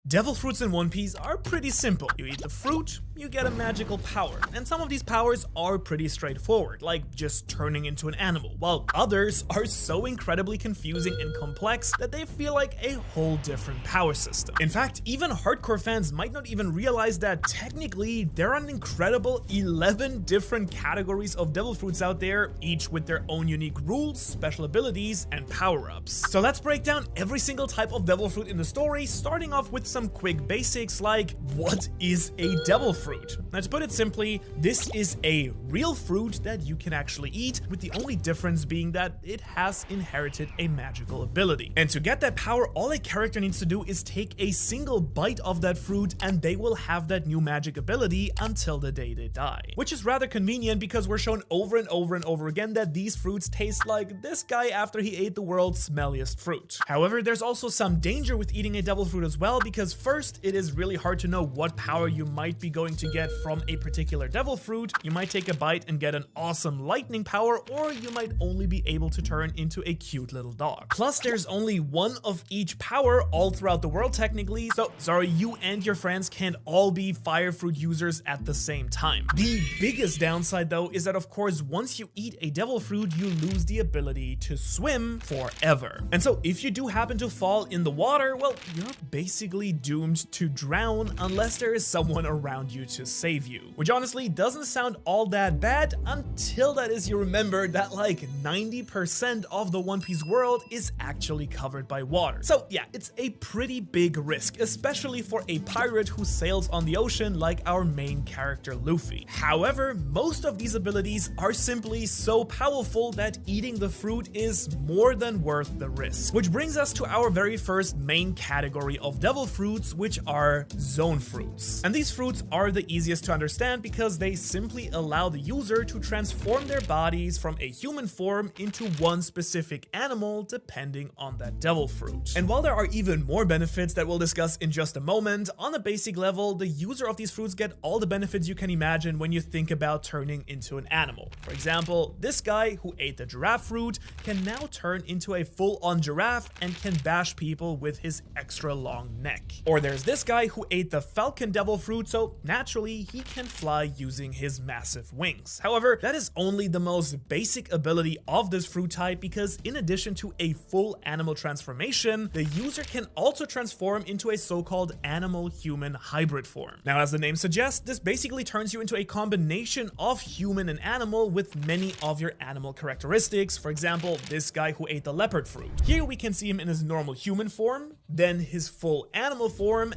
Devil fruits in One Piece are pretty simple. You eat the fruit, you get a magical power, and some of these powers are pretty straightforward, like just turning into an animal, while others are so incredibly confusing and complex that they feel like a whole different power system. In fact, even hardcore fans might not even realize that technically there are an incredible 11 different categories of devil fruits out there, each with their own unique rules, special abilities, and power-ups. So let's break down every single type of devil fruit in the story, starting off with some quick basics like, what is a devil fruit? Now, to put it simply, this is a real fruit that you can actually eat, with the only difference being that it has inherited a magical ability. And to get that power, all a character needs to do is take a single bite of that fruit and they will have that new magic ability until the day they die. Which is rather convenient because we're shown over and over and over again that these fruits taste like this guy after he ate the world's smelliest fruit. However, there's also some danger with eating a devil fruit as well, because first, it is really hard to know what power you might be going to get from a particular devil fruit. You might take a bite and get an awesome lightning power, or you might only be able to turn into a cute little dog. Plus, there's only one of each power all throughout the world technically, so sorry, you and your friends can't all be fire fruit users at the same time. The biggest downside though is that of course once you eat a devil fruit, you lose the ability to swim forever. And so if you do happen to fall in the water, well, you're basically doomed to drown unless there is someone around you to save you. Which honestly doesn't sound all that bad until that is you remember that like 90% of the One Piece world is actually covered by water. So yeah, it's a pretty big risk, especially for a pirate who sails on the ocean like our main character Luffy. However, most of these abilities are simply so powerful that eating the fruit is more than worth the risk. Which brings us to our very first main category of devil fruits, which are zone fruits. And these fruits are the easiest to understand because they simply allow the user to transform their bodies from a human form into one specific animal depending on that devil fruit. And while there are even more benefits that we'll discuss in just a moment, on a basic level, the user of these fruits get all the benefits you can imagine when you think about turning into an animal. For example, this guy who ate the giraffe fruit can now turn into a full-on giraffe and can bash people with his extra long neck. Or there's this guy who ate the falcon devil fruit, so naturally he can fly using his massive wings. However, that is only the most basic ability of this fruit type, because in addition to a full animal transformation, the user can also transform into a so-called animal-human hybrid form. Now, as the name suggests, this basically turns you into a combination of human and animal with many of your animal characteristics. For example, this guy who ate the leopard fruit. Here we can see him in his normal human form, then his full animal form,